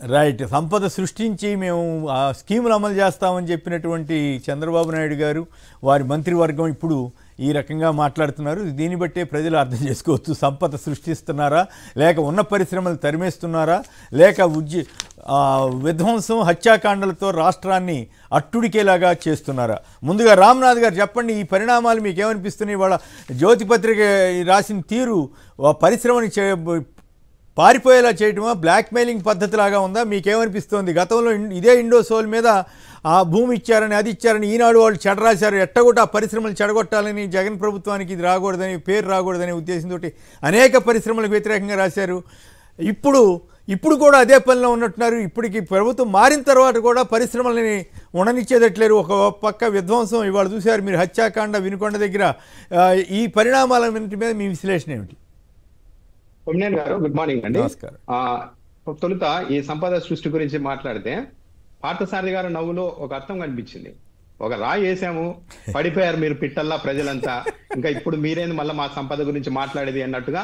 Right. సంపద సృష్టించి మేము ఆ స్కీములు అమలు చేస్తామని చెప్పినటువంటి చంద్రబాబు నాయుడు గారు, వారి మంత్రివర్గం ఇప్పుడు ఈ రకంగా మాట్లాడుతున్నారు. దీన్ని బట్టే ప్రజలు అర్థం చేసుకోవచ్చు. సంపద సృష్టిస్తున్నారా, లేక ఉన్న పరిశ్రమలు తరిమేస్తున్నారా, లేక విధ్వంసం హత్యాకాండలతో రాష్ట్రాన్ని అట్టుడికేలాగా చేస్తున్నారా? ముందుగా రామ్నాథ్ గారు చెప్పండి, ఈ పరిణామాలు మీకు ఏమనిపిస్తున్నాయి? వాళ్ళ జ్యోతి పత్రిక రాసిన తీరు పరిశ్రమని పారిపోయేలా చేయటమా, బ్లాక్మెయిలింగ్ పద్ధతిలాగా ఉందా? మీకేమనిపిస్తోంది? గతంలో ఇదే ఇండోసోల్ మీద ఆ భూమి ఇచ్చారని, అది ఇచ్చారని ఈనాడు వాళ్ళు చెడరాశారు. ఎట్టగొట్టి ఆ పరిశ్రమలు చెడగొట్టాలని, జగన్ ప్రభుత్వానికి ఇది రాకూడదని, పేరు రాకూడదనే ఉద్దేశంతో అనేక పరిశ్రమలకు వ్యతిరేకంగా రాశారు. ఇప్పుడు కూడా అదే పనిలో ఉన్నట్టున్నారు. ఇప్పటికి ప్రభుత్వం మారిన తర్వాత కూడా పరిశ్రమలని ఉండనిచ్చేదట్లేరు. ఒక పక్క విధ్వంసం ఇవాళ చూశారు మీరు, హత్యాకాండ వినుకొండ దగ్గర. ఈ పరిణామాలన్నింటి మీద మీ విశ్లేషణ ఏమిటి? కొమ్మినేని గారు, గుడ్ మార్నింగ్ అండి. నమస్కారం. తొలుత ఈ సంపద సృష్టి గురించి మాట్లాడితే పార్థసారథి గారు నవ్వులో ఒక అర్థం కనిపించింది. ఒక రాయి వేసాము, పడిపోయారు మీరు పిట్టల్లా ప్రజలంతా, ఇంకా ఇప్పుడు మీరేంది మళ్ళీ మా సంపద గురించి మాట్లాడేది అన్నట్టుగా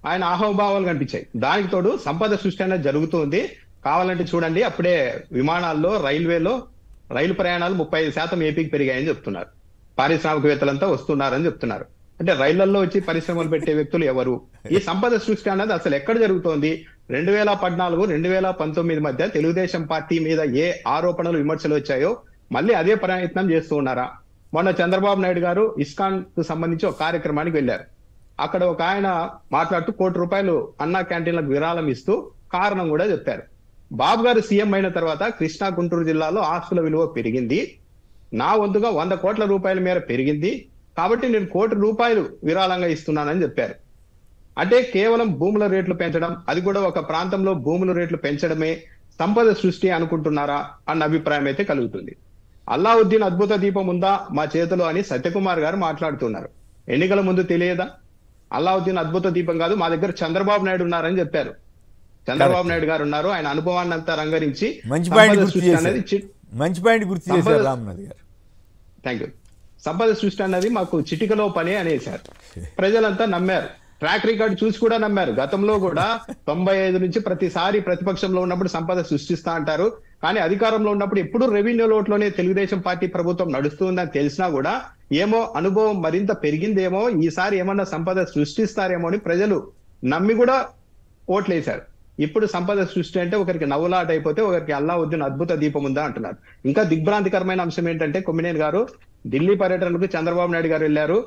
ఆయన ఆహోభావాలు కనిపించాయి. దానికి తోడు సంపద సృష్టి అనేది జరుగుతుంది. కావాలంటే చూడండి, అప్పుడే విమానాల్లో, రైలు ప్రయాణాలు 35% ఏపీకి పెరిగాయని చెప్తున్నారు. పారిశ్రామికవేత్తలంతా వస్తున్నారని చెప్తున్నారు. అంటే రైళ్లలో వచ్చి పరిశ్రమలు పెట్టే వ్యక్తులు ఎవరు? ఈ సంపద సృష్టి అనేది అసలు ఎక్కడ జరుగుతోంది? 2014, 2019 మధ్య తెలుగుదేశం పార్టీ మీద ఏ ఆరోపణలు, విమర్శలు వచ్చాయో మళ్ళీ అదే ప్రయత్నం చేస్తూ ఉన్నారా? మొన్న చంద్రబాబు నాయుడు గారు ఇస్కాన్ కు సంబంధించి ఒక కార్యక్రమానికి వెళ్ళారు. అక్కడ ఒక ఆయన మాట్లాడుతూ ₹1 కోటి అన్నా క్యాంటీన్లకు విరాళం ఇస్తూ కారణం కూడా చెప్పారు. బాబు గారు సీఎం అయిన తర్వాత కృష్ణా, గుంటూరు జిల్లాలో ఆస్తుల విలువ పెరిగింది, నా వంతుగా ₹100 కోట్ల మేర పెరిగింది, కాబట్టి నేను ₹1 కోటి విరాళంగా ఇస్తున్నానని చెప్పారు. అంటే కేవలం భూముల రేట్లు పెంచడం, అది కూడా ఒక ప్రాంతంలో భూముల రేట్లు పెంచడమే సంపద సృష్టి అనుకుంటున్నారా అన్న అభిప్రాయం అయితే కలుగుతుంది. అల్లావుద్దీన్ అద్భుత దీపం ఉందా మా చేతిలో అని సత్యకుమార్ గారు మాట్లాడుతున్నారు. ఎన్నికల ముందు తెలియదా? అల్లావుద్దీన్ అద్భుత దీపం కాదు, మా దగ్గర చంద్రబాబు నాయుడు ఉన్నారని చెప్పారు. చంద్రబాబు నాయుడు గారు ఉన్నారు, ఆయన అనుభవాన్ని అంతా రంగరించి మంచి పాయింట్ గుర్తు చేశారు రామ్నాథ్ గారు. Thank you. సంపద సృష్టి అన్నది మాకు చిటికలో పని అనేసారు. ప్రజలంతా నమ్మారు. ట్రాక్ రికార్డు చూసి కూడా నమ్మారు. గతంలో కూడా 95 నుంచి ప్రతిసారి ప్రతిపక్షంలో ఉన్నప్పుడు సంపద సృష్టిస్తా అంటారు, కానీ అధికారంలో ఉన్నప్పుడు ఎప్పుడు రెవెన్యూ లోట్లోనే తెలుగుదేశం పార్టీ ప్రభుత్వం నడుస్తుందని తెలిసినా కూడా ఏమో అనుభవం మరింత పెరిగిందేమో, ఈసారి ఏమన్నా సంపద సృష్టిస్తారేమో అని ప్రజలు నమ్మి కూడా ఓట్లేశారు. ఇప్పుడు సంపద సృష్టి అంటే ఒకరికి నవ్వులాట అయిపోతే ఒకరికి అల్లావుద్దీన్ అద్భుత దీపం ఉందా అంటున్నారు. ఇంకా దిగ్భ్రాంతికరమైన అంశం ఏంటంటే, కొమ్మినేని గారు ఢిల్లీ పర్యటనకు చంద్రబాబు నాయుడు గారు వెళ్ళారు.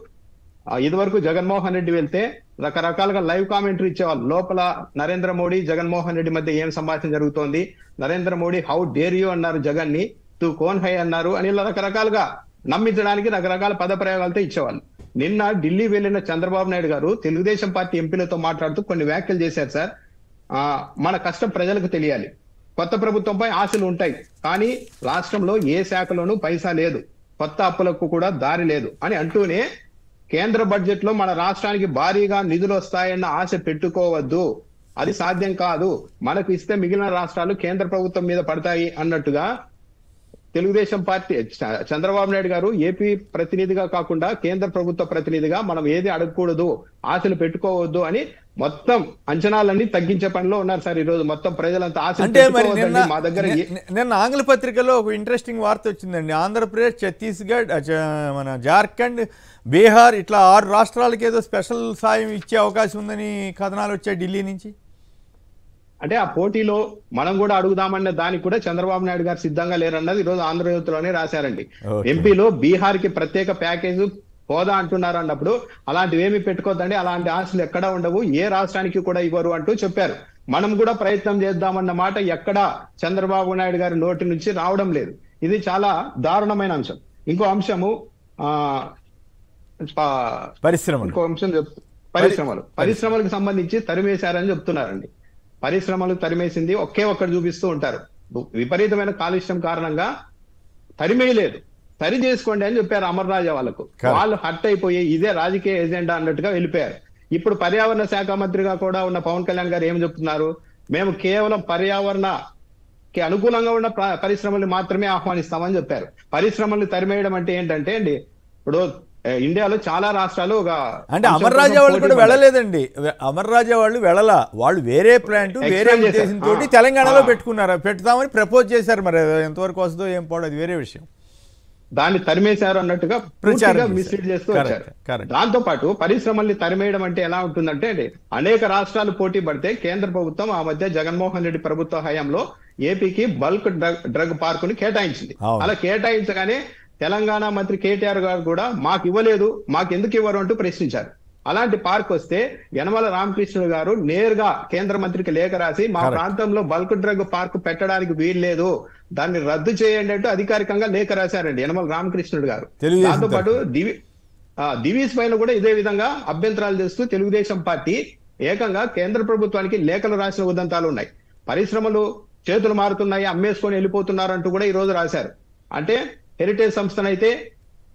ఇదివరకు జగన్మోహన్ రెడ్డి వెళ్తే రకరకాలుగా లైవ్ కామెంటరీ ఇచ్చేవాళ్ళు. లోపల నరేంద్ర మోడీ, జగన్మోహన్ రెడ్డి మధ్య ఏం సంభాషణ జరుగుతోంది, Narendra Modi how dare you అన్నారు జగన్ ని, తూ కోన్ హై అన్నారు అని, ఇలా రకరకాలుగా నమ్మించడానికి రకరకాల పదప్రయోగాలతో ఇచ్చేవాళ్ళు. నిన్న ఢిల్లీ వెళ్లిన చంద్రబాబు నాయుడు గారు తెలుగుదేశం పార్టీ ఎంపీలతో మాట్లాడుతూ కొన్ని వ్యాఖ్యలు చేశారు. సార్, మన కష్టం ప్రజలకు తెలియాలి, కొత్త ప్రభుత్వంపై ఆశలు ఉంటాయి, కానీ రాష్ట్రంలో ఏ శాఖలోనూ పైసా లేదు, కొత్త అప్పులకు కూడా దారి లేదు అని అంటూనే కేంద్ర బడ్జెట్ లో మన రాష్ట్రానికి భారీగా నిధులు వస్తాయన్న ఆశ పెట్టుకోవద్దు, అది సాధ్యం కాదు, మనకు ఇస్తే మిగిలిన రాష్ట్రాలు కేంద్ర ప్రభుత్వం మీద పడతాయి అన్నట్టుగా తెలుగుదేశం పార్టీ చంద్రబాబు నాయుడు గారు ఏపీ ప్రతినిధిగా కాకుండా కేంద్ర ప్రభుత్వ ప్రతినిధిగా మనం ఏది అడగకూడదు, ఆశలు పెట్టుకోవద్దు అని మొత్తం అంచనాలన్నీ తగ్గించే పనిలో ఉన్నారు సార్. ఈ రోజు మొత్తం ప్రజలంతా ఆశ. అంటే మరి మా దగ్గర నిన్న ఆంగ్ల పత్రికలో ఒక ఇంట్రెస్టింగ్ వార్త వచ్చిందండి. ఆంధ్రప్రదేశ్, ఛత్తీస్గఢ్, మన జార్ఖండ్, బీహార్ ఇట్లా 6 రాష్ట్రాలకి ఏదో స్పెషల్ సాయం ఇచ్చే అవకాశం ఉందని కథనాలు వచ్చాయి ఢిల్లీ నుంచి. అంటే ఆ పోటీలో మనం కూడా అడుగుదామన్న దానికి కూడా చంద్రబాబు నాయుడు గారు సిద్ధంగా లేరన్నది ఈరోజు ఆంధ్రజ్యోతిలోనే రాశారండి. ఎంపీలో బీహార్ కి ప్రత్యేక ప్యాకేజ్ హోదా అంటున్నారు అన్నప్పుడు అలాంటివి ఏమి పెట్టుకోద్దండి, అలాంటి ఆశలు ఎక్కడా ఉండవు, ఏ రాష్ట్రానికి కూడా ఇవ్వరు అంటూ చెప్పారు. మనం కూడా ప్రయత్నం చేద్దామన్న మాట ఎక్కడా చంద్రబాబు నాయుడు గారి నోటి నుంచి రావడం లేదు. ఇది చాలా దారుణమైన అంశం. ఇంకో అంశము ఇంకో అంశం పరిశ్రమలకు సంబంధించి తరిమేశారని చెప్తున్నారండి. పరిశ్రమలు తరిమేసింది ఒక్కటి చూపిస్తూ ఉంటారు. విపరీతమైన కాలుష్యం కారణంగా తరిమేయలేదు, సరి చేసుకోండి అని చెప్పారు అమర్రాజా వాళ్ళకు. వాళ్ళు హర్ట్ అయిపోయి ఇదే రాజకీయ ఎజెండా అన్నట్టుగా వెళ్ళిపోయారు. ఇప్పుడు పర్యావరణ శాఖ మంత్రిగా కూడా ఉన్న పవన్ కళ్యాణ్ గారు ఏం చెప్తున్నారు, మేము కేవలం పర్యావరణకి అనుకూలంగా ఉన్న పరిశ్రమల్ని మాత్రమే ఆహ్వానిస్తామని చెప్పారు. పరిశ్రమల్ని తరిమేయడం అంటే ఏంటంటే అండి, ఇప్పుడు ఇండియాలో చాలా రాష్ట్రాలు ఒక అంటే అంశం అమర్ కోసం రాజా వాళ్ళు పోటీ కూడా పడ్డాయి. వెళ్ళలేదండి. అమర్ రాజా వాళ్ళు వెళ్ళలా, వాళ్ళు వేరే ప్లాంట్ వేరే Expand చేశారు. ఉద్దేశంతో తెలంగాణలో ఆ. పెట్టుకున్నారు, పెడతామని ప్రపోజ్ చేశారు. మరి అది ఎంతవరకు వస్తుందో ఏం పోవడం అది వేరే విషయం. దాన్ని తరిమేశారు అన్నట్టుగా ప్రచారం పూర్తిగా చేశారు. మిస్లీడ్ చేస్తూ Correct, వచ్చారు. correct. దాంతో పాటు పరిశ్రమల్ని తరిమేయడం అంటే ఎలా ఉంటుందంటే అండి, అనేక రాష్ట్రాలు పోటీ పడితే కేంద్ర ప్రభుత్వం ఆ మధ్య జగన్మోహన్ రెడ్డి ప్రభుత్వ హయాంలో ఏపీకి బల్క్ డ్రగ్ పార్కుని కేటాయించింది. అవును. అలా కేటాయించగానే తెలంగాణ మంత్రి కేటీఆర్ గారు కూడా మాకు ఇవ్వలేదు, మాకు ఎందుకు ఇవ్వరు అంటూ ప్రశ్నించారు. అలాంటి పార్క్ వస్తే యనమల రామకృష్ణుడు గారు నేరుగా కేంద్ర మంత్రికి లేఖ రాసి మా Correct. ప్రాంతంలో బల్క్ డ్రగ్ పార్క్ పెట్టడానికి వీల్లేదు, దాన్ని రద్దు చేయండి అంటూ అధికారికంగా లేఖ రాశారండి యనమల రామకృష్ణుడు గారు. తెలుగుదేశం దాంతో పాటు తరఫున. దివీస్ పైన కూడా ఇదే విధంగా అభ్యంతరాలు చేస్తూ తెలుగుదేశం పార్టీ ఏకంగా కేంద్ర ప్రభుత్వానికి లేఖలు రాసిన ఉదంతాలు ఉన్నాయి. పరిశ్రమలు చేతులు మారుతున్నాయి, అమ్మేసుకొని వెళ్ళిపోతున్నారు అంటూ కూడా ఈ రోజు రాశారు. అంటే హెరిటేజ్ సంస్థనైతే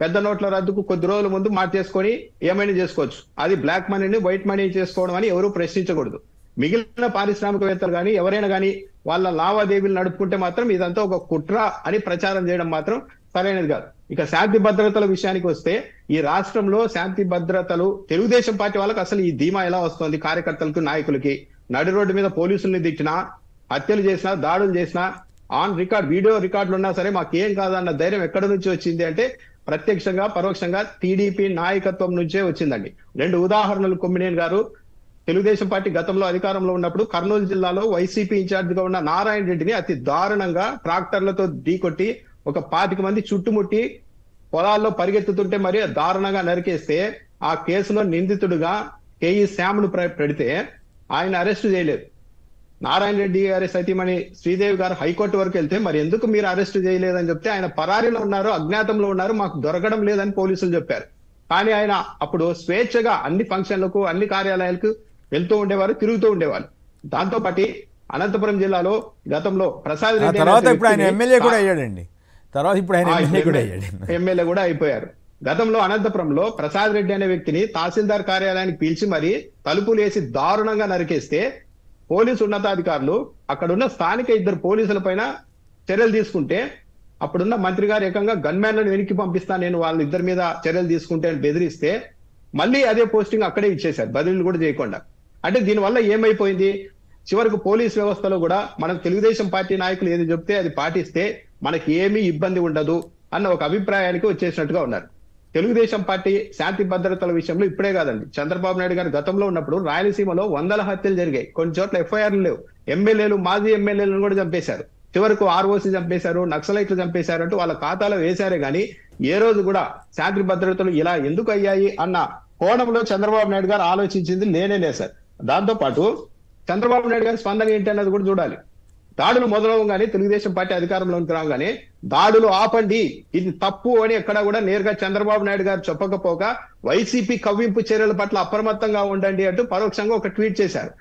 పెద్ద నోట్ల రద్దుకు కొద్ది రోజుల ముందు మార్చేసుకొని ఏమైనా చేసుకోవచ్చు, అది బ్లాక్ మనీని వైట్ మనీ చేసుకోవడం అని ఎవరు ప్రశ్నించకూడదు. మిగిలిన పారిశ్రామికవేత్తలు కానీ ఎవరైనా కానీ వాళ్ళ లావాదేవీలు నడుపుకుంటే మాత్రం ఇదంతా ఒక కుట్ర అని ప్రచారం చేయడం మాత్రం సరైనది కాదు. ఇక శాంతి భద్రతల విషయానికి వస్తే ఈ రాష్ట్రంలో శాంతి భద్రతలు తెలుగుదేశం పార్టీ వాళ్ళకి అసలు ఈ ధీమా ఎలా వస్తుంది? కార్యకర్తలకు, నాయకులకి నడి రోడ్డు మీద పోలీసుల్ని తిట్టినా, హత్యలు చేసినా, దాడులు చేసినా, ఆన్ రికార్డ్ వీడియో రికార్డులు ఉన్నా సరే మాకేం కాదన్న ధైర్యం ఎక్కడి నుంచి వచ్చింది అంటే ప్రత్యక్షంగా పరోక్షంగా టీడీపీ నాయకత్వం నుంచే వచ్చిందండి. 2 ఉదాహరణలు కొమ్మినేని గారు తెలుగుదేశం పార్టీ గతంలో అధికారంలో ఉన్నప్పుడు కర్నూలు జిల్లాలో వైసీపీ ఇన్ఛార్జ్ గా ఉన్న నారాయణ రెడ్డిని అతి దారుణంగా ట్రాక్టర్లతో ఢీకొట్టి ఒక 25 మంది చుట్టుముట్టి పొలాల్లో పరిగెత్తుతుంటే మరి దారుణంగా నరికేస్తే ఆ కేసులో నిందితుడుగా కేఈ శ్యామ్ను పెడితే ఆయన అరెస్టు చేయలేదు. నారాయణ రెడ్డి గారి సతీమణి శ్రీదేవి గారు హైకోర్టు వరకు వెళ్తే మరి ఎందుకు మీరు అరెస్ట్ చేయలేదని చెప్తే ఆయన పరారీలో ఉన్నారు, అజ్ఞాతంలో ఉన్నారు, మాకు దొరకడం లేదని పోలీసులు చెప్పారు. కానీ ఆయన అప్పుడు స్వేచ్ఛగా అన్ని ఫంక్షన్లకు, అన్ని కార్యాలయాలకు వెళ్తూ ఉండేవారు, తిరుగుతూ ఉండేవారు. దాంతో పాటు అనంతపురం జిల్లాలో గతంలో ప్రసాద్ రెడ్డి తర్వాత ఇప్పుడు ఆయన ఎమ్మెల్యే కూడా అయ్యాడండి. తర్వాత ఇప్పుడు ఆయన ఎమ్మెల్యే కూడా అయ్యాడు. ఎమ్మెల్యే కూడా అయిపోయారు. గతంలో అనంతపురంలో ప్రసాద్ రెడ్డి అనే వ్యక్తిని తహసీల్దార్ కార్యాలయానికి పిలిచి మరి తలుపులు వేసి దారుణంగా నరికేస్తే పోలీసు ఉన్నతాధికారులు అక్కడున్న స్థానిక 2 పోలీసుల పైన చర్యలు తీసుకుంటే అప్పుడున్న మంత్రి గారు ఏకంగా గన్మ్యాన్లను వెనక్కి పంపిస్తా, నేను వాళ్ళిద్దరి మీద చర్యలు తీసుకుంటే అని బెదిరిస్తే మళ్ళీ అదే పోస్టింగ్ అక్కడే ఇచ్చేశారు, బదిలీలు కూడా చేయకుండా. అంటే దీనివల్ల ఏమైపోయింది? చివరకు పోలీస్ వ్యవస్థలో కూడా మనకు తెలుగుదేశం పార్టీ నాయకులు ఏది చెప్తే అది పాటిస్తే మనకి ఏమీ ఇబ్బంది ఉండదు అన్న ఒక అభిప్రాయానికి వచ్చేసినట్టుగా ఉన్నారు. తెలుగుదేశం పార్టీ శాంతి భద్రతల విషయంలో ఇప్పుడే కాదండి, చంద్రబాబు నాయుడు గారు గతంలో ఉన్నప్పుడు రాయలసీమలో 100 హత్యలు జరిగాయి, కొన్ని చోట్ల ఎఫ్ఐఆర్లు లేవు, ఎమ్మెల్యేలు, మాజీ ఎమ్మెల్యేలను కూడా చంపేశారు, చివరకు ఆర్ఓసి చంపేశారు, నక్సలైట్లు చంపేశారు అంటూ వాళ్ళ ఖాతాలో వేశారే గానీ ఏ రోజు కూడా శాంతి భద్రతలు ఇలా ఎందుకు అయ్యాయి అన్న కోణంలో చంద్రబాబు నాయుడు గారు ఆలోచించింది లేనే సార్. దాంతో పాటు చంద్రబాబు నాయుడు గారి స్పందన ఏంటి అన్నది కూడా చూడాలి. దాడులు మొదలవగానే తెలుగుదేశం పార్టీ అధికారంలోకి రాగానే దాడులు ఆపండి, ఇది తప్పు అని ఎక్కడా కూడా నేరుగా చంద్రబాబు నాయుడు గారు చెప్పకపోగా వైసీపీ కవ్వింపు చర్యల పట్ల అప్రమత్తంగా ఉండండి అంటూ పరోక్షంగా ఒక ట్వీట్ చేశారు.